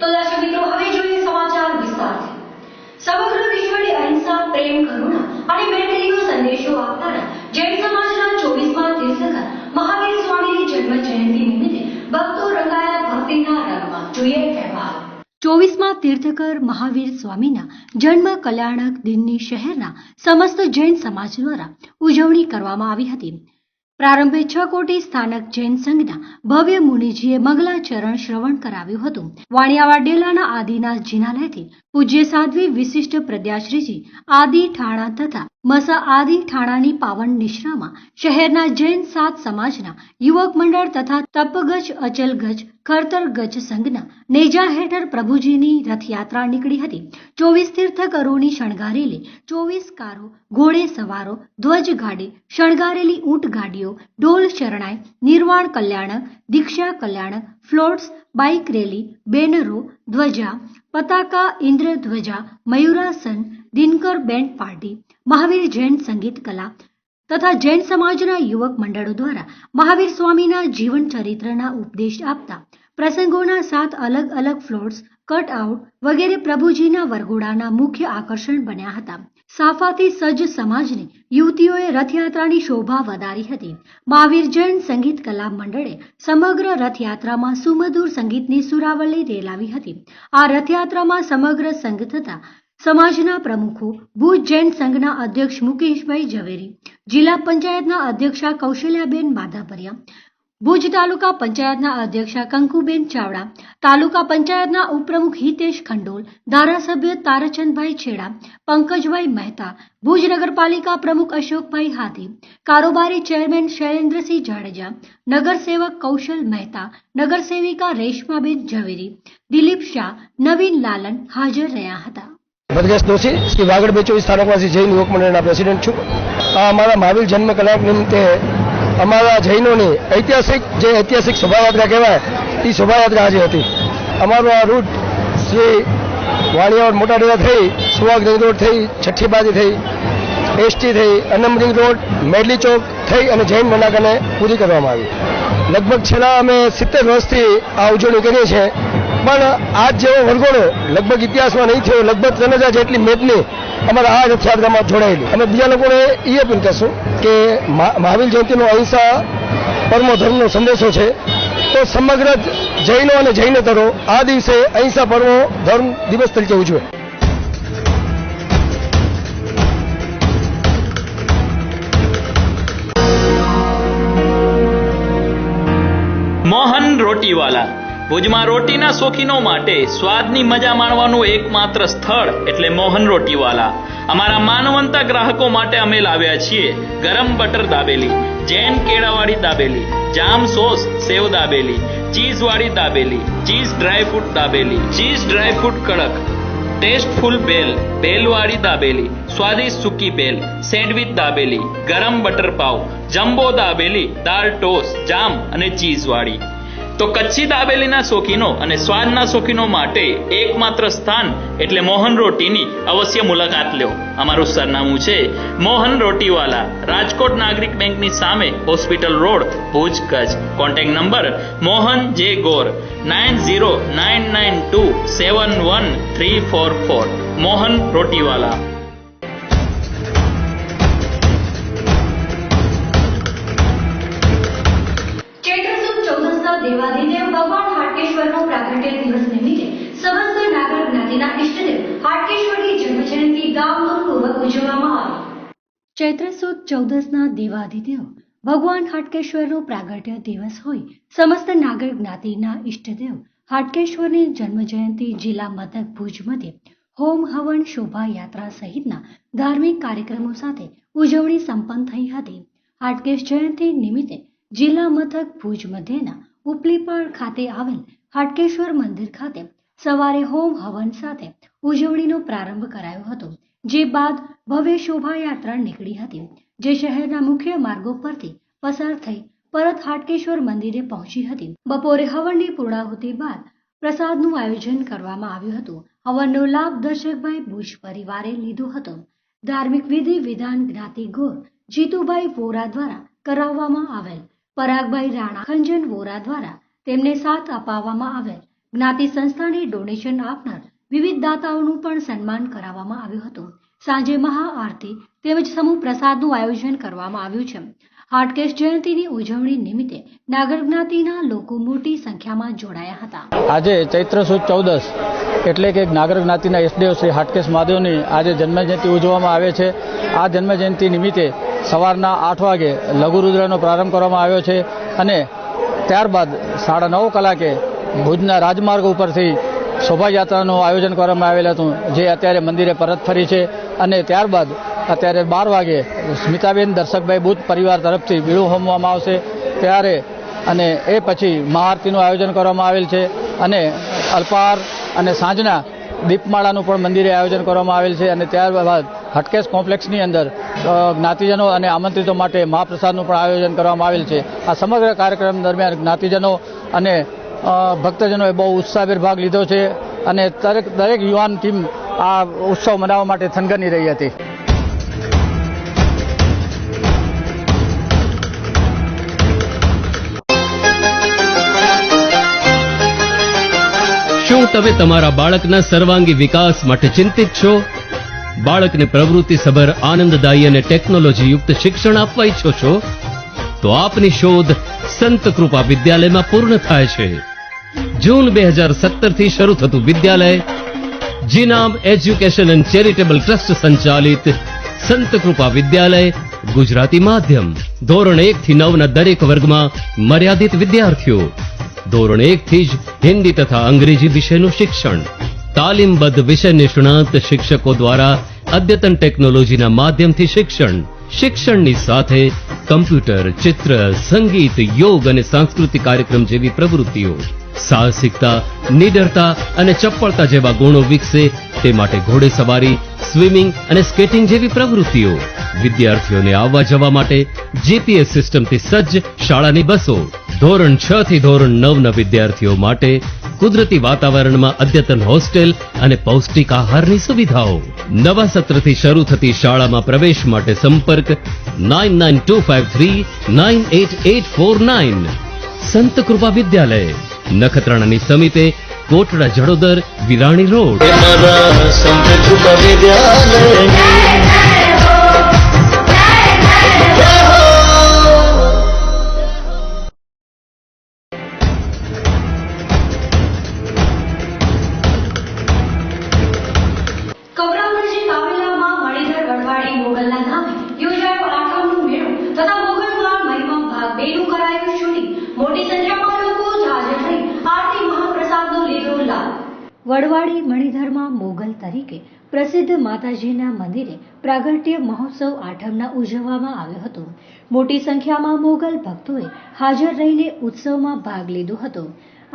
તો દર્શક મિત્રો, હવે જોઈએ સમાચાર વિસ્તારથી. સમગ્ર વિશ્વને અહિંસા, પ્રેમ, કરુણા અને મૈત્રીનો સંદેશો આપનારા જૈન સમાજના 24મા તીર્થંકર મહાવીર સ્વામીની જન્મ જયંતિ નિમિત્તે ભક્તો રંગાયા ભક્તિના રંગમાં. જોઈએ અહેવાલ. 24મા તીર્થંકર મહાવીર સ્વામીના જન્મ કલ્યાણક દિનની શહેરના સમસ્ત જૈન સમાજ દ્વારા ઉજવણી કરવામાં આવી હતી. પ્રારંભે 6 કોટી સ્થાનક જૈન સંઘના ભવ્ય મુનિજીએ મંગલાચરણ શ્રવણ કરાવ્યું હતું. વાણિયાવાડ ડેલાના આદિનાથ જિનાલયથી પૂજ્ય સાધ્વી વિશિષ્ટ પ્રદ્યાશ્રીજી આદિ ઠાણા તથા મસા આદિ ઠાણાની પાવન નિશ્રામાં શહેરના જૈન સાત સમાજના યુવક મંડળ તથા તપગજ, અચલગજ, ખરતરગજ સંઘના નેજા હેઠળ પ્રભુજીની રથયાત્રા નીકળી હતી. 24 તીર્થકરોની શણગારેલી 24 કારો, ઘોડે સવારો, ધ્વજ ગાડી, શણગારેલી ઊંટ ગાડીઓ, ડોલ શરણાઈ, નિર્વાણ કલ્યાણક, દીક્ષા કલ્યાણક, ફ્લોટ્સ, બાઇક રેલી, બેનરો, ધ્વજા, પતાકા, ઇન્દ્ર ધ્વજા, મયુરાસન, દિનકર બેન્ડ પાર્ટી, મહાવીર જૈન સંગીત કલા તથા જૈન સમાજના યુવક મંડળો દ્વારા મહાવીર સ્વામીના જીવન ચરિત્રના ઉપદેશ આપતા પ્રસંગોના 7 અલગ અલગ ફ્લોટ્સ, કટ આઉટ વગેરે પ્રભુજીના વરઘોડાના મુખ્ય આકર્ષણ બન્યા હતા. સાફાથી સજ્જ સમાજની યુવતીઓએ રથયાત્રાની શોભા વધારી હતી. મહાવીર જૈન સંગીત કલા મંડળે સમગ્ર રથયાત્રામાં સુમધુર સંગીતની સુરાવલી રેલાવી હતી. આ રથયાત્રામાં સમગ્ર સંઘ તથા સમાજના પ્રમુખો, ભુજ જૈન સંઘના અધ્યક્ષ મુકેશભાઈ ઝવેરી, જિલ્લા પંચાયતના અધ્યક્ષા કૌશલ્યાબેન માધાપરિયા, ભુજ તાલુકા પંચાયતના અધ્યક્ષા કંકુબેન ચાવડા, તાલુકા પંચાયતના ઉપપ્રમુખ હિતેશ ખંડોલ, ધારાસભ્ય તારાચંદભાઈ છેડા, પંકજભાઈ મહેતા, ભુજ નગરપાલિકા પ્રમુખ અશોકભાઈ હાથી, કારોબારી ચેરમેન શૈલેન્દ્રસિંહ જાડેજા, નગરસેવક કૌશલ મહેતા, નગરસેવિકા રેશમાબેન ઝવેરી, દિલીપ શાહ, નવીન લાલન હાજર રહ્યા હતા. ભદ્રેશ દોશી, શ્રી વાગડ 24 સ્થાનકવાસી જૈન યુવક મંડળના પ્રેસિડેન્ટ છું. અમારા મહાવીર જન્મ કલ્યાણ નિમિત્તે અમારા જૈનોની ઐતિહાસિક શોભાયાત્રા કહેવાય એ શોભાયાત્રા આજે હતી. અમારો આ રૂટ શ્રી વાણિયાવાડ મોટા ડેરા થઈ, સુવાગ રિંગ રોડ થઈ, છઠ્ઠીબાજી થઈ, એસટી થઈ, અનમ રિંગ રોડ, મેડલી ચોક થઈ અને જૈન મનાકાને પૂરી કરવામાં આવી. લગભગ છેલ્લા અમે 70 વર્ષથી આ ઉજવણી કરીએ છીએ, પણ આજ જેવો વરઘોડો લગભગ ઇતિહાસમાં નહીં થયો. લગભગ 3000 જેટલી મેદની અમારા આ રથયાત્રામાં જોડાયેલી. અમે બીજા લોકોને એ અપીલ કરશું કે મહાવીર જયંતિનો અહિંસા પરમો ધર્મનો સંદેશો છે, તો સમગ્ર જૈનો અને જૈનેતરો આ દિવસે અહિંસા પરમો ધર્મ દિવસ તરીકે ઉજવે. મોહન રોટીવાલા. ભુજમાં રોટીના શોખીનો માટે સ્વાદની મજા માણવાનું એકમાત્ર સ્થળ એટલે મોહન રોટીવાલા. અમારા માનવંતા ગ્રાહકો માટે અમે લાવ્યા છીએ ગરમ બટર દાબેલી, જૈન કેળાવાળી દાબેલી, જામ સોસ સેવ દાબેલી, ચીઝવાળી dabeli, cheese dry fruit dabeli, cheese dry fruit કડક, ટેસ્ટફુલ ભેલ, ભેલવાળી દાબેલી, સ્વાદિષ્ટ સૂકી ભેલ, સેન્ડવિચ દાબેલી, ગરમ બટર પાવ, જમ્બો દાબેલી, દાળ ટોસ્ટ, જામ અને ચીઝવાળી. તો કચ્છી દાબેલીના શોખીનો અને સ્વાદના શોખીનો માટે એકમાત્ર સ્થાન એટલે મોહન રોટીની અવશ્ય મુલાકાત લો. અમારું સરનામું છે મોહન રોટીવાલા, રાજકોટ નાગરિક બેંકની સામે, hospital road, Bhuj, Kutch. Contact number Mohan જે ગોર 9099271344. મોહન રોટીવાલા. દેવાધિદેવ ભગવાન હાટકેશ્વરનો પ્રાગટ્ય દિવસ નિમિત્તે સમસ્ત નાગર જ્ઞાતિના ઇષ્ટદેવ હાટકેશ્વરની જન્મજયંતિ ધામધૂમપૂર્વક ઉજવવામાં આવી. ચૈત્ર સુદ 14ના દેવાધિદેવ ભગવાન હાટકેશ્વરનો પ્રાગટ્ય દિવસ હોય સમસ્ત નાગર જ્ઞાતિના ઇષ્ટદેવ હાટકેશ્વરની જન્મજયંતિ જિલ્લા મથક ભુજ મધ્યે હોમ હવન શોભાયાત્રા સહિતના ધાર્મિક કાર્યક્રમો સાથે ઉજવણી સંપન્ન થઈ હતી. હાટકેશ જયંતિ નિમિત્તે જિલ્લા મથક ભુજ મધ્યના ઉપલીપાડ ખાતે આવેલ હાટકેશ્વર મંદિર ખાતે સવારે હોમ હવન સાથે ઉજવણીનો પ્રારંભ કરાયો હતો, જે બાદ ભવ્ય શોભાયાત્રા નીકળી હતી, જે શહેરના મુખ્ય માર્ગો પરથી પસાર થઈ પરત હાટકેશ્વર મંદિરે પહોંચી હતી. બપોરે હવનની પૂર્ણાહુતિ બાદ પ્રસાદનું આયોજન કરવામાં આવ્યું હતું. હવનનો લાભ દર્શકભાઈ ભુજ પરિવારે લીધો હતો. ધાર્મિક વિધિ વિધાન જ્ઞાતિ ગોર જીતુભાઈ વોરા દ્વારા કરાવવામાં આવેલ. પરાગભાઈ રાણા ખંજન વોરા દ્વારા તેમને સાથ અપાવવામાં આવેલ. જ્ઞાતિ સંસ્થાને ડોનેશન આપનાર વિવિધ દાતાઓનું પણ સન્માન કરાવવામાં આવ્યું હતું. સાંજે મહાઆરતી તેમજ સમૂહ પ્રસાદનું આયોજન કરવામાં આવ્યું છે. હાટકેશ જયંતિની ઉજવણી નિમિત્તે નાગર જ્ઞાતિના લોકો મોટી સંખ્યામાં જોડાયા હતા. આજે ચૈત્ર સુદ 14 એટલે કે નાગર જ્ઞાતિના ઈષ્ટદેવ શ્રી હાટકેશ મહાદેવની આજે જન્મજયંતિ ઉજવવામાં આવે છે. આ જન્મજયંતિ નિમિત્તે સવારના 8 વાગે લઘુરુદ્રનો પ્રારંભ કરવામાં આવ્યો છે અને ત્યારબાદ 9:30 કલાકે ભુજના રાજમાર્ગ ઉપરથી શોભાયાત્રાનું આયોજન કરવામાં આવેલ હતું, જે અત્યારે મંદિરે પરત ફરી છે. અને ત્યારબાદ અત્યારે 12 વાગે સ્મિતાબેન દર્શકભાઈ બુદ્ધ પરિવાર તરફથી બીડું હોમવામાં આવશે ત્યારે, અને એ પછી મહાઆરતીનું આયોજન કરવામાં આવેલ છે અને અલ્પાહાર અને સાંજના દીપમાળાનું પણ મંદિરે આયોજન કરવામાં આવેલ છે. અને ત્યારબાદ હાટકેશ કોમ્પ્લેક્સની અંદર જ્ઞાતિજનો અને આમંત્રિતો માટે મહાપ્રસાદનું પણ આયોજન કરવામાં આવેલ છે. આ સમગ્ર કાર્યક્રમ દરમિયાન જ્ઞાતિજનો અને ભક્તજનોએ બહુ ઉત્સાહભેર ભાગ લીધો છે અને દરેક યુવાન ટીમ આ ઉત્સવ મનાવવા માટે થનગની રહી હતી. શું તમે તમારા બાળકના સર્વાંગી વિકાસ માટે ચિંતિત છો? બાળકને પ્રવૃત્તિસભર આનંદદાયી અને ટેકનોલોજીયુક્ત શિક્ષણ આપવા ઈચ્છો છો? તો આપની શોધ સંત કૃપા વિદ્યાલયમાં પૂર્ણ થાય છે. જૂન 2017 થી શરૂ થતું વિદ્યાલય જીનામ એજ્યુકેશન એન્ડ ચેરિટેબલ ટ્રસ્ટ સંચાલિત સંત કૃપા વિદ્યાલય ગુજરાતી માધ્યમ. ધોરણ 1 થી 9 ના દરેક વર્ગમાં મર્યાદિત વિદ્યાર્થીઓ. ધોરણ 1 થી જ હિન્દી તથા અંગ્રેજી વિષયનું શિક્ષણ. તાલીમબદ્ધ વિષય નિષ્ણાત શિક્ષકો દ્વારા અદ્યતન ટેકનોલોજીના માધ્યમથી શિક્ષણ. શિક્ષણની સાથે કમ્પ્યુટર, ચિત્ર, સંગીત, યોગ અને સાંસ્કૃતિક કાર્યક્રમ જેવી પ્રવૃત્તિઓ. સાહસિકતા, નિડરતા અને ચપળતા જેવા ગુણો વિકસે તે માટે ઘોડેસવારી, સ્વિમિંગ અને સ્કેટિંગ જેવી પ્રવૃત્તિઓ. વિદ્યાર્થીઓને આવવા જવા માટે જીપીએસ સિસ્ટમથી સજ્જ શાળાની બસો. ધોરણ 6 થી ધોરણ 9 ના વિદ્યાર્થીઓ માટે કુદરતી વાતાવરણમાં અદ્યતન હોસ્ટેલ અને પૌષ્ટિક આહારની સુવિધાઓ. નવા સત્રથી શરૂ થતી શાળામાં પ્રવેશ માટે સંપર્ક 9925398849. સંત કૃપા વિદ્યાલય, નખત્રાણાની સમીપે, કોટડા જડોદર, વિરાણી રોડ. સંત કૃપા વિદ્યાલય. વડવાડી મણિધરમાં મોગલ તરીકે પ્રસિદ્ધ માતાજીના મંદિરે પ્રાગટ્ય મહોત્સવ આઠમના ઉજવવામાં આવ્યો હતો. મોટી સંખ્યામાં મોગલ ભક્તોએ હાજર રહીને ઉત્સવમાં ભાગ લીધો હતો.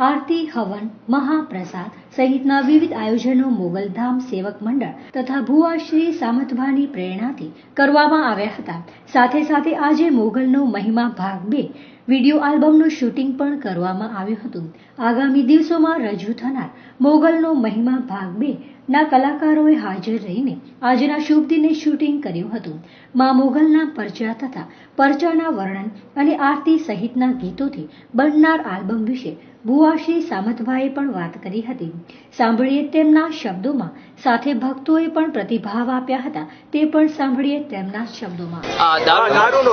આરતી, હવન, મહાપ્રસાદ સહિતના વિવિધ આયોજનો મોગલધામ સેવક મંડળ તથા ભુવા શ્રી સામતભાની પ્રેરણાથી કરવામાં આવ્યા હતા. સાથે સાથે આજે મોગલનો મહિમા ભાગ 2 વિડીયો આલ્બમનું શૂટિંગ પણ કરવામાં આવ્યું હતું. આગામી દિવસોમાં રજૂ થનાર મોગલનો મહિમા ભાગ 2 ના કલાકારોએ હાજર રહીને આજના શુભ દિને શૂટિંગ કર્યું હતું. મા મોગલના પરચા તથા પરચાના વર્ણન અને આરતી સહિતના ગીતોથી બનનાર આલ્બમ વિશે ભુવાશ્રી સામતભાઈએ પણ વાત કરી હતી. સાંભળીએ તેમના શબ્દોમાં. સાથે ભક્તોએ પણ પ્રતિભાવ આપ્યા હતા, તે પણ સાંભળીએ તેમના શબ્દોમાં.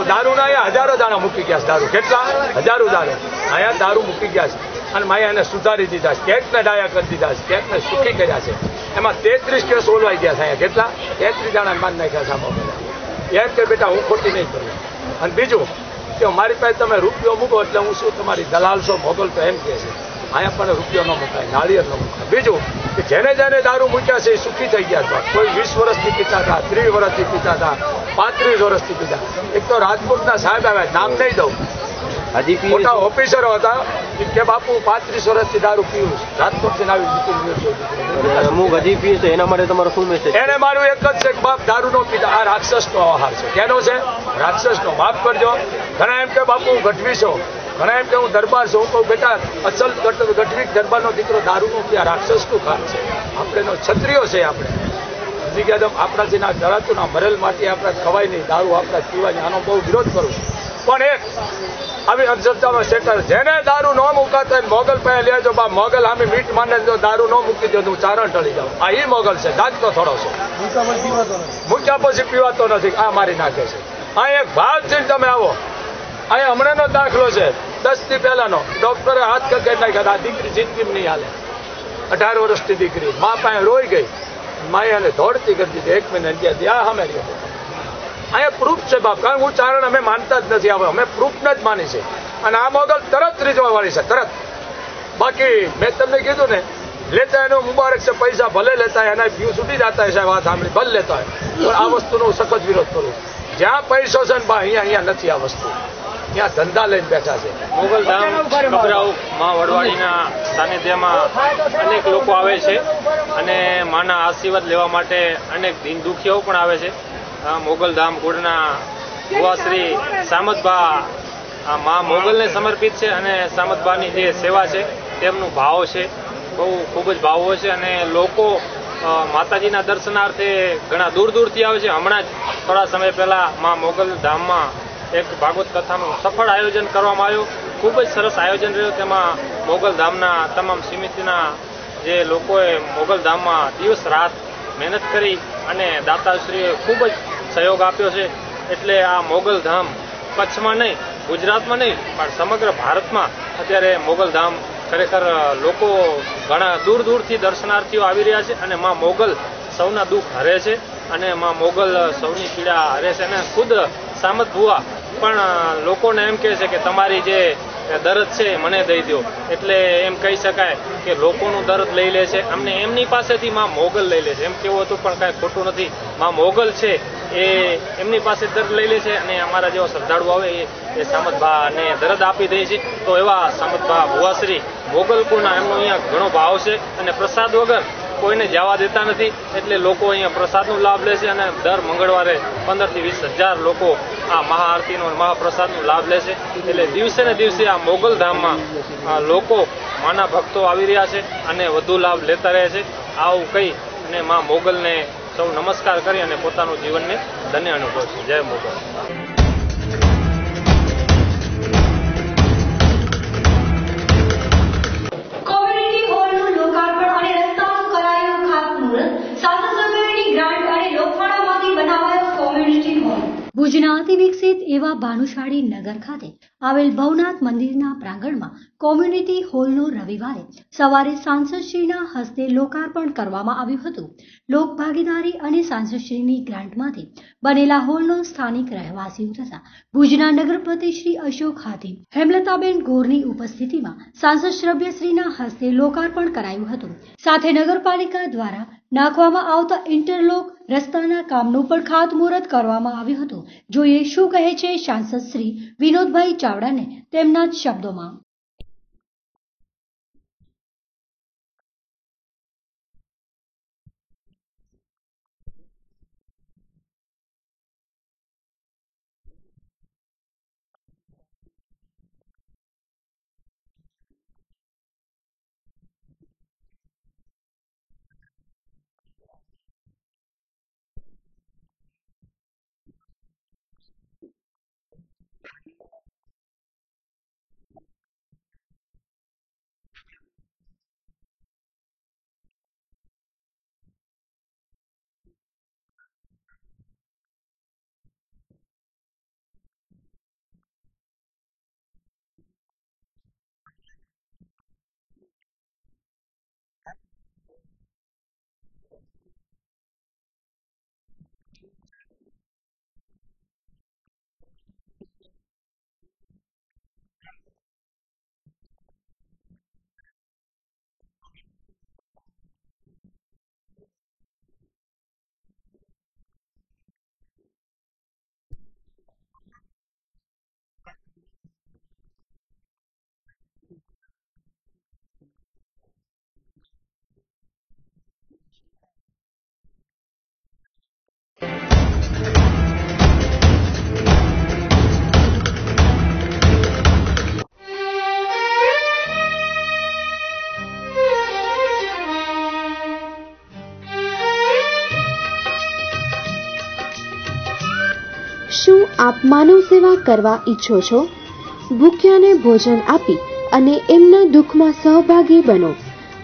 દારૂના હજારો દાણા મૂકી ગયા છે. દારૂ કેટલા હજારો દારૂ અહીંયા દારૂ મૂકી ગયા છે અને માયા એને સુધારી દીધા છે. કેકને ડાયા કરી દીધા છે, કેકને સુખી કર્યા છે. એમાં 33 કેસ ઓલવાઈ ગયા છે. અહીંયા કેટલા 33 દાણા માન નાખ્યા છે. એમ કે બેટા હું ખોટી નહીં કરું. અને બીજું કે મારી પાસે તમે રૂપિયો મૂકો એટલે હું શું તમારી દલાલ છો મોગલ, તો એમ કહે છે. અહીંયા પણ રૂપિયો ન મુકાય, નાળિયેર ન મુકાય. બીજું કે જેને દારૂ મૂક્યા છે એ સુખી થઈ ગયા હતા. કોઈ 20 વર્ષથી પીતા હતા, 30 વર્ષથી પીતા હતા, 35 વર્ષથી પીતા. એક તો રાજકોટના સાહેબ આવ્યા, નામ નહીં દઉં, મોટા ઓફિસરો હતા કે બાપુ 35 વર્ષથી દારૂ પીવું. રાજકોટથી આવી અમુક હજી પીએ છે, એના માટે તમારો શું મેસેજ? એને મારું એક જ છે કે બાપ દારૂ નો પીતા. આ રાક્ષસનો આહાર છે. કેનો છે? રાક્ષસનો. માફ કરજો. ઘણા એમ કે બાપુ હું ગઢવી છું, ઘણા એમ કે હું દરબાર છું. હું કહું બેટા અસલ ગઢવી દરબારનો દીકરો દારૂ નો પીયા રાક્ષસનું કામ છે. આપણેનો ક્ષત્રિયો છે. આપણે હજી આપણા જેના ધરાતું ના મરેલ માટી આપણે ખવાય નહીં, દારૂ આપણે પીવાની. આનો બહુ વિરોધ કરું છું. પણ એક આવી અંધશ્રદ્ધામાં સેટર જેને દારૂ ન મુકાતા હોય મોગલ પાસે લેજો બા મોગલ આમે મીટ માને જો દારૂ ન મૂકી દો હું ચારણ ઢળી જાઉં આ ઈ મોગલ છે જાગતો થોડો છે મૂક્યા પછી પીવાતો નથી આ મારી નાખે છે આ એક ભાવ છે તમે આવો અહીંયા હમણાંનો દાખલો છે 10 દી પહેલાનો ડોક્ટરે હાથ કગાડી નાખ્યા આ દીકરી જિંદગી નહીં હાલે 18 વર્ષની દીકરી મા પાસે રોઈ ગઈ માએ એને દોડતી કરી દીધી 1 મહિના ત્યાં આ સામે રહ્યો અહીંયા પ્રૂફ છે બાપ કારણ હું ચારણ અમે માનતા જ નથી આવે અમે પ્રૂફને જ માની છે અને આ મોગલ તરત રીઝવા વાળી છે તરત બાકી મેં તમને કીધું ને લેતા એનો મુબારક છે પૈસા ભલે લેતા એના વ્યૂ સુધી જતા હશે વાત સાંભળી ભલે લેતા હોય પણ આ વસ્તુનો હું સખત વિરોધ કરું જ્યાં પૈસો છે ને બા અહીંયા નથી આ વસ્તુ ત્યાં ધંધા લઈને બેઠા છે મોગલધામ ખબરાઉ માં વડવાડીના સાનિધ્યમાં અનેક લોકો આવે છે અને માના આશીર્વાદ લેવા માટે અનેક દીન દુખીઓ પણ આવે છે મોગલધામ કુળના ભુવાશ્રી સામતબા આ મા મોગલને સમર્પિત છે અને સામતબાની જે સેવા છે તેમનું ભાવ છે બહુ ખૂબ જ ભાવ હોય છે અને લોકો માતાજીના દર્શનાર્થે ઘણા દૂર દૂરથી આવે છે હમણાં જ થોડા સમય પહેલા મા મોગલધામમાં એક ભાગવત કથાનું સફળ આયોજન કરવામાં આવ્યું ખૂબ જ સરસ આયોજન રહ્યું તેમાં મોગલધામના તમામ સમિતિના જે લોકોએ મોગલધામમાં દિવસ રાત મહેનત કરી અને દાતાશ્રીએ ખૂબ જ સહયોગ આપ્યો છે એટલે આ મોગલધામ કચ્છમાં નહીં ગુજરાતમાં નહીં પણ સમગ્ર ભારતમાં અત્યારે મોગલધામ ખરેખર લોકો ઘણા દૂર દૂરથી દર્શનાર્થીઓ આવી રહ્યા છે અને માં મોગલ સૌના દુઃખ હરે છે અને માં મોગલ સૌની પીડા હરે છે અને ખુદ સામત ભુવા પણ લોકોને એમ કહે છે કે તમારી જે દર્દ છે મને દઈ દો એટલે એમ કહી શકાય કે લોકોનું દર્દ લઈ લે છે અમને એમની પાસેથી માં મોગલ લઈ લે છે એમ કેવું હતું પણ કાંઈ ખોટું નથી માં મોગલ છે એ એમની પાસે દર્દ લઈ લે છે અને અમારા જેવા શ્રદ્ધાળુ આવે એ સામતભાને દર્દ આપી દે છે તો એવા સામતભા ભુવાશ્રી મોગલપુરના એમનો અહીંયા ઘણો ભાવ છે અને પ્રસાદ વગર કોઈને જવા દેતા નથી એટલે લોકો અહીંયા પ્રસાદનો લાભ લે છે અને દર મંગળવારે 15 થી 20 હજાર લોકો આ મહાઆરતીનો મહાપ્રસાદનો લાભ લે છે એટલે દિવસે ને દિવસે આ મોગલધામમાં લોકો માના ભક્તો આવી રહ્યા છે અને વધુ લાભ લેતા રહે છે આવું કહી અને મા મોગલને સૌ નમસ્કાર કરી અને પોતાનું જીવનને ધન્ય અનુભવ છે જય મોગલ કોમ્યુનિટી હોલનું લોકાર્પણ અને રસ્તાનું કરાયું ખાતમુહૂર્ત સાંસદ સભ્યોની ગ્રાન્ટ અને લોકફાળામાંથી બનાવાયો કોમ્યુનિટી હોલ ભુજના અતિ વિકસિત એવા ભાનુશાળી નગર ખાતે આવેલ ભવનાથ મંદિરના પ્રાંગણમાં કોમ્યુનિટી હોલનું રવિવારે સવારે સાંસદશ્રીના હસ્તે લોકાર્પણ કરવામાં આવ્યું હતું લોકભાગીદારી અને સાંસદશ્રીની ગ્રાન્ટમાંથી બનેલા હોલનો સ્થાનિક રહેવાસીઓ તથા ભુજના નગરપતિ શ્રી અશોક હાથી હેમલતાબેન ગોરની ઉપસ્થિતિમાં સાંસદ સભ્યશ્રીના હસ્તે લોકાર્પણ કરાયું હતું સાથે નગરપાલિકા દ્વારા નાખવામાં આવતા ઇન્ટરલોક રસ્તાના કામનું પણ ખાતમુહૂર્ત કરવામાં આવ્યું હતું જોઈએ શું કહે છે સાંસદ શ્રી વિનોદભાઈ ચાવડાને તેમના જ શબ્દોમાં આપ માનવ સેવા કરવા ઈચ્છો છો? ભૂખ્યાને ભોજન આપી અને એમના દુઃખમાં સહભાગી બનો.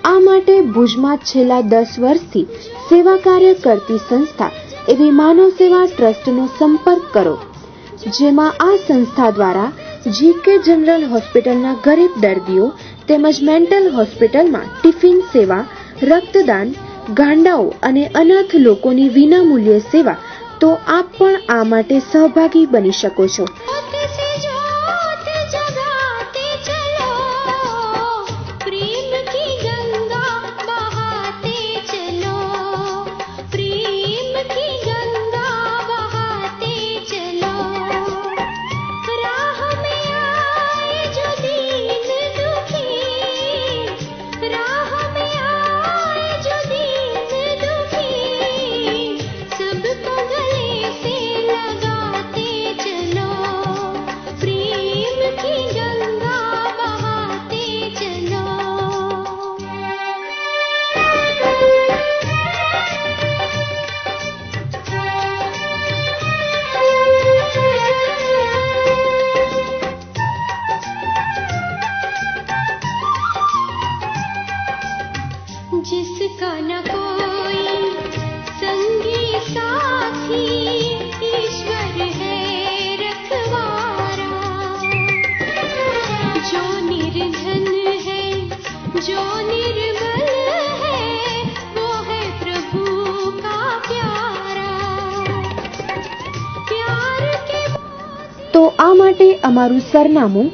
આ માટે ભુજમાં છેલ્લા 10 વર્ષથી સેવા કાર્ય કરતી સંસ્થા એવી માનવ સેવા ટ્રસ્ટનો સંપર્ક કરો, જેમાં આ સંસ્થા દ્વારા જીકે જનરલ હોસ્પિટલના ગરીબ દર્દીઓ તેમજ મેન્ટલ હોસ્પિટલમાં ટિફિન સેવા, રક્તદાન, ગાંડાઓ અને અનાથ લોકોની વિનામૂલ્યે સેવા. તો આપ પણ આ માટે સહભાગી બની શકો છો. जिसका न कोई संगी साथी ईश्वर है रखवारा, जो निर्धन है जो निर्बल है वो है प्रभु का प्यारा. प्यार के તો આ માટે અમારું સરનામું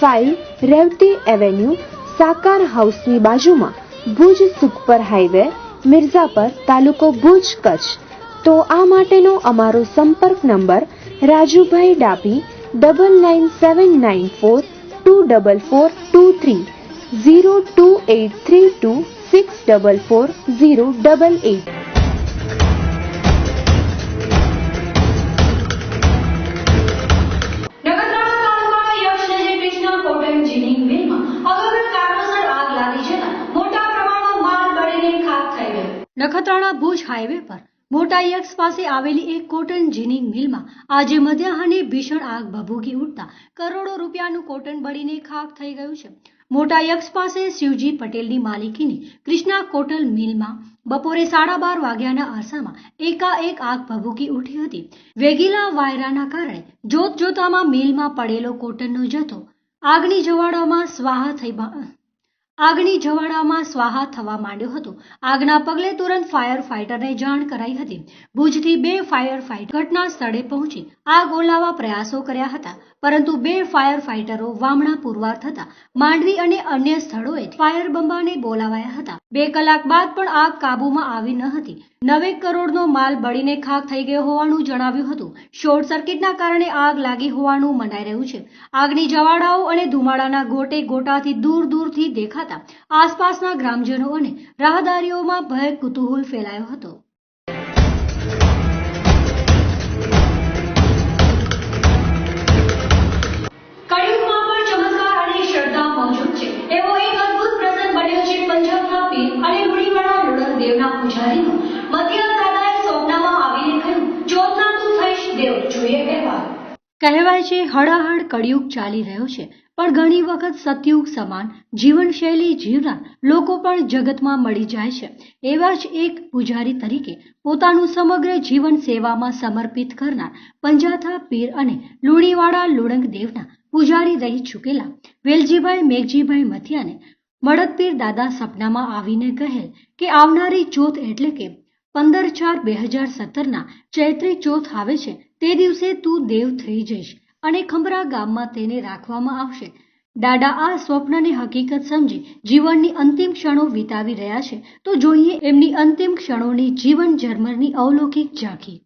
5 રેવતી એવેન્યુ, સાકાર હાઉસની બાજુમાં, ભુજ સુખપર હાઈવે, મિર્ઝાપર, તાલુકો ભુજ, કચ્છ. તો આ માટેનો અમારો સંપર્ક નંબર રાજુભાઈ ડાભી 9979424423 02832644088. નખત્રાણા ભુજ હાઈવે પર મોટા યક્ષ પાસે આવેલી એક કોટન જીનિંગ મિલમાં આજે મધ્યાહને ભીષણ આગ ભભૂકી ઉઠતા કરોડો રૂપિયાનું કોટન બળીને ખાખ થઈ ગયું છે. મોટા યક્ષ પાસે શિવજી પટેલની માલિકીની કૃષ્ણા કોટન મિલમાં બપોરે 12:30 વાગ્યાના અરસામાં એકાએક આગ ભભૂકી ઉઠી હતી. વેગીલા વાયરાના કારણે જોતજોતામાં મિલમાં પડેલો કોટનનો જથ્થો આગની જવાળામાં સ્વાહા થવા માંડ્યો હતો. આગના પગલે તુરંત ફાયર ફાઈટરને જાણ કરાઈ હતી. ભુજથી 2 ફાયર ફાઈટર ઘટના સ્થળે પહોંચી આગ ઓલાવવા પ્રયાસો કર્યા હતા, પરંતુ 2 ફાયર ફાઈટરો વામણા પુરવાર થતા માંડવી અને અન્ય સ્થળોએ ફાયર બંબાને બોલાવાયા હતા. 2 કલાક બાદ પણ આગ કાબૂમાં આવી ન હતી. 9 કરોડનો માલ બળીને ખાખ થઈ ગયો હોવાનું જણાવ્યું હતું. શોર્ટ સર્કિટના કારણે આગ લાગી હોવાનું મનાઈ રહ્યું છે. આગની જવાળાઓ અને ધુમાડાના ગોટે ગોટાથી દૂરથી દેખાતા આસપાસના ગ્રામજનો અને રાહદારીઓમાં ભય કુતૂહલ ફેલાયો હતો. કળિયુગમાં પણ ચમત્કાર અને શ્રદ્ધા મોજૂદ છે એવો એક અદ્ભુત પ્રસંગ બન્યો છે પંજાબના પીર અને લુણીવાડા લુણક દેવના પૂજારીનું. મધ્યા દાદાએ સ્વપ્નમાં આવીને કહ્યું, "જોતના તું થઈશ દેવ." જોઈએ કહેવાય છે હળાહળ કળિયુગ ચાલી રહ્યો છે, પણ ઘણી વખત સતયુગ સમાન જીવનશૈલી જીવનાર લોકો પણ જગતમાં મળી જાય છે. એવા જ એક પૂજારી તરીકે પોતાનું સમગ્ર જીવન સેવામાં સમર્પિત કરનાર પંજાથા પીર અને લુણીવાડા લુણક દેવના પૂજારી રહી ચૂકેલા વેલજીભાઈ મેઘજીભાઈ મથિયાને મળદપીર દાદા સપનામાં આવીને કહેલ કે આવનારી ચોથ એટલે કે 15/4/2017 ચૈત્રી ચોથ આવે છે, તે દિવસે તું દેવ થઈ જઈશ અને ખંભરા ગામમાં તેને રાખવામાં આવશે. દાદા આ સ્વપ્નને હકીકત સમજી જીવનની અંતિમ ક્ષણો વિતાવી રહ્યા છે. તો જોઈએ એમની અંતિમ ક્ષણોની જીવન ઝરમરની અવલૌકિક ઝાંખી.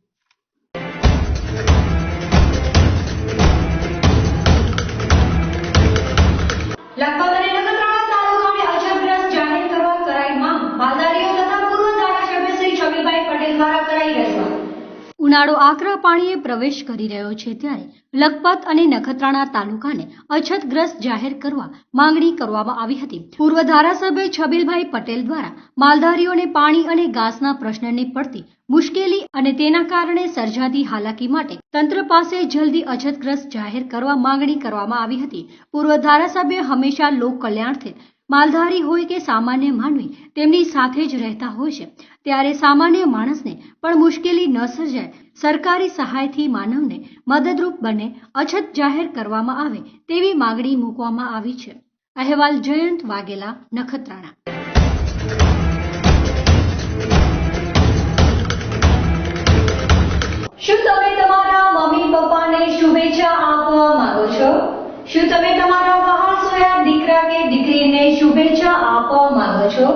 ઉનાળો આકરા પાણીએ પ્રવેશ કરી રહ્યો છે ત્યારે લખપત અને નખત્રાણા તાલુકાને અછતગ્રસ્ત જાહેર કરવા માંગણી કરવામાં આવી હતી. પૂર્વ ધારાસભ્ય છબીલભાઈ પટેલ દ્વારા માલધારીઓને પાણી અને ઘાસના પ્રશ્નને પડતી મુશ્કેલી અને તેના કારણે સર્જાતી હાલાકી માટે તંત્ર પાસે જલ્દી અછતગ્રસ્ત જાહેર કરવા માંગણી કરવામાં આવી હતી. પૂર્વ ધારાસભ્ય હંમેશા લોક કલ્યાણથી માલધારી હોય કે સામાન્ય માનવી તેમની સાથે જ રહેતા હોય છે, ત્યારે સામાન્ય માણસને પણ મુશ્કેલી ન સર્જાય, સરકારી સહાયથી માનવને મદદરૂપ બને, અછત જાહેર કરવામાં આવે તેવી માંગણી મૂકવામાં આવી છે. અહેવાલ જયંત વાઘેલા, નખત્રાણા. શું તમે તમારા મમ્મી પપ્પાને શુભેચ્છા આપવા માંગો છો? શું તમે તમારા વહાણસોયા દીકરા કે દીકરીને શુભેચ્છા આપવા માંગો છો?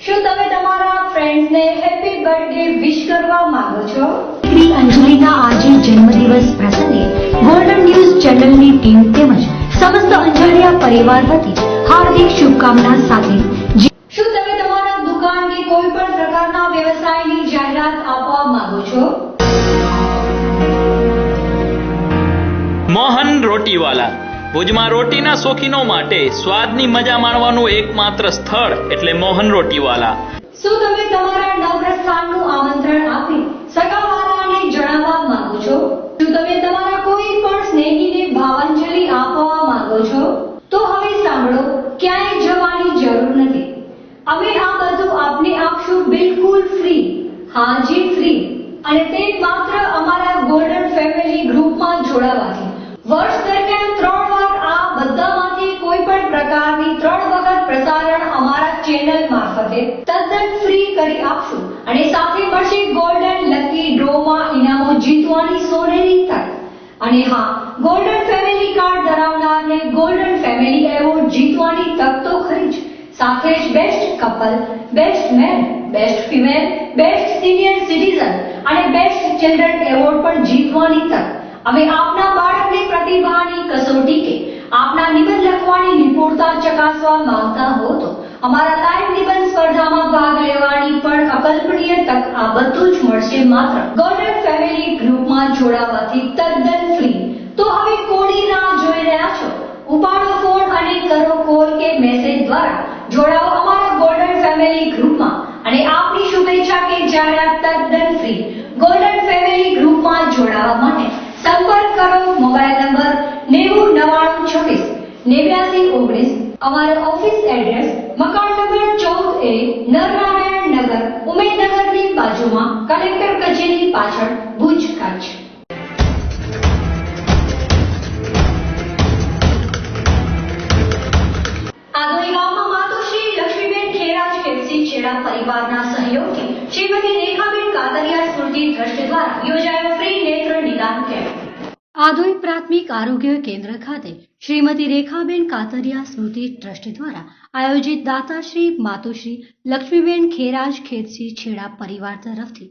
શું તમે તમારા ફ્રેન્ડ્સને હેપી બર્થડે વિશ કરવા માંગો છો? દીકરી અંજલિના આજે જન્મદિવસ પ્રસંગે ગોલ્ડન ન્યૂઝ ચેનલની ટીમ તેમજ સમસ્ત અંજારિયા પરિવાર વતી હાર્દિક શુભકામના સાથે શું તમે તમારા દુકાન કે કોઈ પણ પ્રકારના વ્યવસાયની જાહેરાત આપવા માંગો છો? મોહન રોટીવાલા ભુજમાં રોટીના શોખીનો માટે સ્વાદની મજા માણવાનું એકમાત્ર સ્થળ એટલે મોહન રોટીવાલા. શું તમે તમારા નવપ્રસ્થાનનું આમંત્રણ આપી સગાવાળાને જણાવવા માંગો છો? શું તમે તમારા કોઈ પણ સ્નેહીને ભાવાંજલિ આપવા માંગો છો? તો હવે સાંભળો, ક્યાંય જવાની જરૂર નથી. અમે આ બધું આપને આપશું બિલકુલ ફ્રી. હા જી, ફ્રી. અને તે માત્ર અમારા ગોલ્ડન ફેમિલી ગ્રુપમાં જોડાવાથી. વર્ષ દરમિયાન 3 વાર આ બધામાંથી કોઈ પણ પ્રકારની 3 વખત પ્રસારણ અમારા ચેનલ મારફતે તદ્દન ફ્રી કરી આપશું અને સાથે મળશે ગોલ્ડન લકી ડ્રોમાં ઇનામો જીતવાની સોનેરી તક. અને હા, ગોલ્ડન ફેમિલી કાર્ડ ધરાવનારને ગોલ્ડન ફેમિલી એવોર્ડ જીતવાની તક તો ખરી જ, સાથે જ best couple, best man, best female, best senior citizen અને બેસ્ટ ચિલ્ડ્રન એવોર્ડ પણ જીતવાની તક. અમે આપના બાળકની પ્રતિભાની કસોટી કે આપના નિબંધ લખવાની નિપુણતા ચકાસવા માંગતા હો તો અમારા લાઈવ નિબંધ સ્પર્ધામાં ભાગ લેવાની પણ અકલ્પનીય તક. આ બધું જ મળશે માત્ર ગોલ્ડન ફેમિલી ગ્રુપમાં જોડાવાથી તદ્દન ફ્રી. તો હવે કોની રાહ જોઈ રહ્યા છો? ઉપાડો ફોન અને કરો કોલ કે મેસેજ દ્વારા જોડાઓ અમારા ગોલ્ડન ફેમિલી ગ્રુપમાં અને આપની શુભેચ્છા કે જાહેરાત તદ્દન ફ્રી. ગોલ્ડન ફેમિલી ગ્રુપમાં જોડાવા માટે સંપર્ક કરો મોબાઈલ નંબર 9099268919. અમારો ઓફિસ એડ્રેસ મકાન નંબર 14A, નરનારાયણ નગર, ઉમેદનગરની બાજુમાં, કલેક્ટર કચેરી પાછળ, ભુજ, કચ્છ. આદોઈ ગામમાં માતુશ્રી લક્ષ્મીબેન ખેરાજ કેપસી છેડા પરિવારના સહયોગથી શ્રીમતી રેખાબેન કાતરિયા સ્મૃતિ ટ્રસ્ટ દ્વારા યોજાયો ફ્રી નેત્ર નિદાન કેમ્પ. આધોઈ પ્રાથમિક આરોગ્ય કેન્દ્ર ખાતે શ્રીમતી રેખાબેન કાતરિયા સ્મૃતિ ટ્રસ્ટ દ્વારા આયોજિત દાતાશ્રી માતુશ્રી લક્ષ્મીબેન ખેરાજ ખેતસી છેડા પરિવાર તરફથી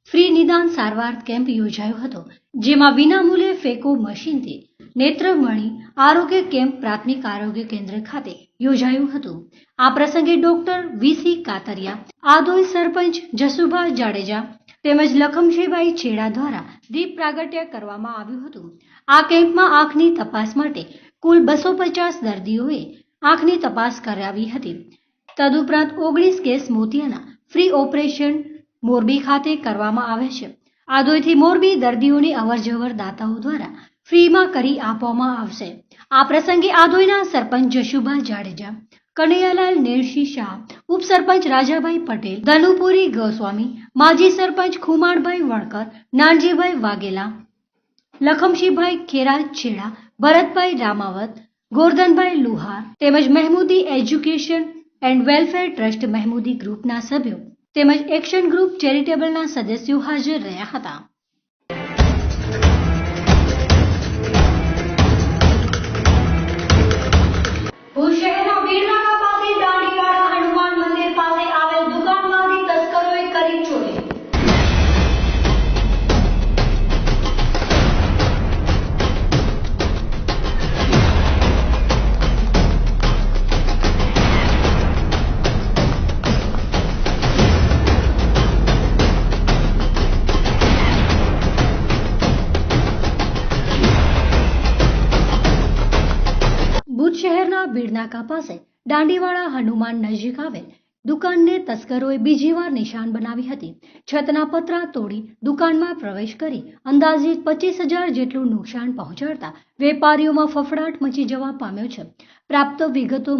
ફ્રી નિદાન સારવાર કેમ્પ યોજાયો હતો, જેમાં વિનામૂલ્યે ફેકો મશીનથી નેત્રમણી આરોગ્ય કેમ્પ પ્રાથમિક આરોગ્ય કેન્દ્ર ખાતે યોજાયું હતું. આ પ્રસંગે ડોક્ટર વીસી કાતરિયા, આધોઈ સરપંચ જસુભા જાડેજા તેમજ લખમજીભાઈ છેડા દ્વારા દીપ પ્રાગટ્ય કરવામાં આવ્યું હતું. આ કેમ્પમાં આંખની તપાસ માટે કુલ 250 દર્દીઓએ આંખની તપાસ કરાવી હતી. તદુપરાંત 19 કેસ મોતિયાના ફ્રી ઓપરેશન મોરબી ખાતે કરવામાં આવે છે. આધોઈથી મોરબી દર્દીઓની અવરજવર દાતાઓ દ્વારા ફ્રીમાં કરી આપવામાં આવશે. આ પ્રસંગે આધોઈના સરપંચ જશુભા જાડેજા, કનૈયાલાલ નેરશી શાહ, ઉપસરપંચ રાજાભાઈ પટેલ, ધનુપુરી ગોસ્વામી, માજી સરપંચ ખુમાણભાઈ વણકર, નાનજીભાઈ વાઘેલા, લખમશીભાઈ ખેરાજ છેડા, ભરતભાઈ રામાવત, ગોરધનભાઈ લુહાર તેમજ મહેમૂદી એજ્યુકેશન એન્ડ વેલફેર ટ્રસ્ટ મહેમૂદી ગ્રુપના સભ્યો તેમજ એક્શન ગ્રુપ ચેરિટેબલના સદસ્યો હાજર રહ્યા હતા. ભુજ શહેરના વીરનાકા પાસે દાંડીવાડા હનુમાન મંદિર પાસે આવેલ દુકાનમાંથી તસ્કરોએ કરી ચોરી. ભુજ શહેરના બીડનાકા પાસે દાંડીવાળા હનુમાન નજીક આવેલ દુકાનને તસ્કરોએ બીજી વાર નિશાન બનાવી હતી. છતના પતરા તોડી દુકાનમાં પ્રવેશ કરી અંદાજિત 25,000 જેટલું નુકસાન પહોંચાડતા વેપારીઓમાં ફફડાટ મચી જવા પામ્યો છે. પ્રાપ્ત વિગતો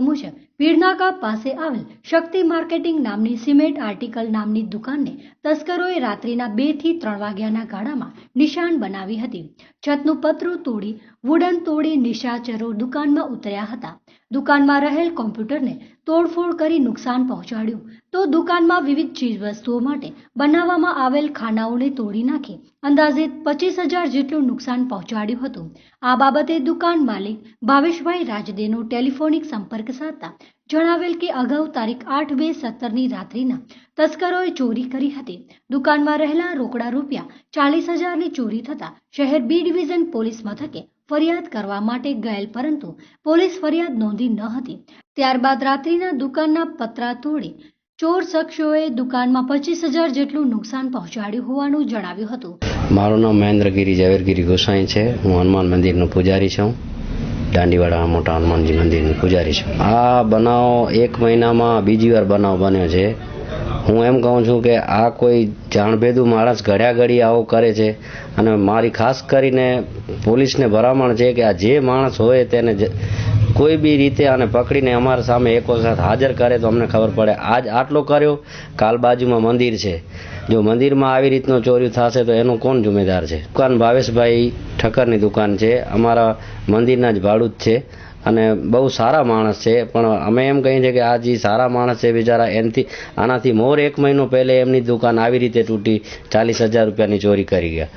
મુજબ ભીડનાકા પાસે આવેલ શક્તિ માર્કેટિંગ નામની સિમેન્ટ આર્ટિકલ નામની દુકાનને તસ્કરોએ રાત્રિના 2 થી 3 વાગ્યાના ગાળામાં નિશાન બનાવી હતી. છતનું પતરું તોડી વુડન તોડી નિશાચરો દુકાનમાં ઉતર્યા હતા. દુકાનમાં રહેલ કોમ્પ્યુટરને તોડફોડ કરી નુકસાન પહોંચાડ્યું તો દુકાનમાં વિવિધ ચીજવસ્તુઓ માટે બનાવવામાં આવેલ ખાનાઓને તોડી નાખી અંદાજિત 25,000 જેટલું નુકસાન પહોંચાડ્યું હતું. આ બાબતે દુકાન માલિક ભાવેશભાઈ રાજદેનો ટેલિફોનિક સંપર્ક સાધતા જણાવેલ કે અગાઉ તારીખ 8/2/17ની રાત્રિના તસ્કરોએ ચોરી કરી હતી. દુકાનમાં રહેલા રોકડા રૂપિયા 40,000ની ચોરી થતા શહેર બી ડિવિઝન પોલીસ મથકે ફરિયાદ કરવા માટે ગયેલ, પરંતુ પોલીસ ફરિયાદ નોંધી ન હતી. ત્યારબાદ રાત્રિના દુકાનના પતરા તોડી ચોર શખ્સોએ દુકાનમાં 25,000 જેટલું નુકસાન પહોંચાડ્યું હોવાનું જણાવ્યું હતું. મારું નામ મહેન્દ્રગીરી ઝવેરગીરી ગોસાઈ છે. હું હનુમાન મંદિરનો પૂજારી છું. દાંડીવાડા મોટા હનુમાનજી મંદિરનો પૂજારી છું. આ બનાવ 1 મહિનામાં બીજી વાર બનાવ બન્યો છે. હું એમ કહું છું કે આ કોઈ જાણભેદું માણસ ઘડિયા ઘડી આવો કરે છે, અને મારી ખાસ કરીને પોલીસને ભલામણ છે કે આ જે માણસ હોય તેને કોઈ બી રીતે આને પકડીને અમારા સામે એક વખત હાજર કરે તો અમને ખબર પડે. આજ આટલો કર્યો, કાલ બાજુમાં મંદિર છે. જો મંદિરમાં આવી રીતનો ચોરી થશે તો એનો કોણ જિમ્મેદાર છે? દુકાન ભાવેશભાઈ ઠક્કરની દુકાન છે. અમારા મંદિરના જ ભાડું જ છે અને બહુ સારા માણસ છે. પણ અમે એમ કહીએ છીએ કે આ જે સારા માણસ છે બિચારા, આનાથી મોર 1 મહિનો પહેલે એમની દુકાન આવી રીતે તૂટી 40,000 રૂપિયાની ચોરી કરી ગયા.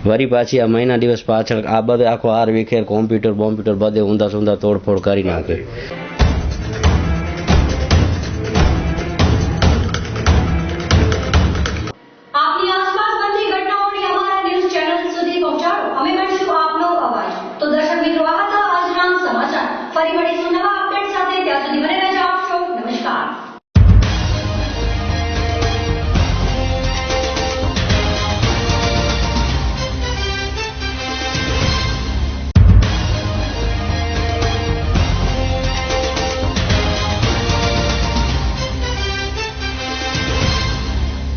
વળી પાછી આ મહિના દિવસ પાછળ આ બધે આખો હાર વિખેર કોમ્પ્યુટર બધે ઊંધા સૂંધા તોડફોડ કરી નાખ્યો.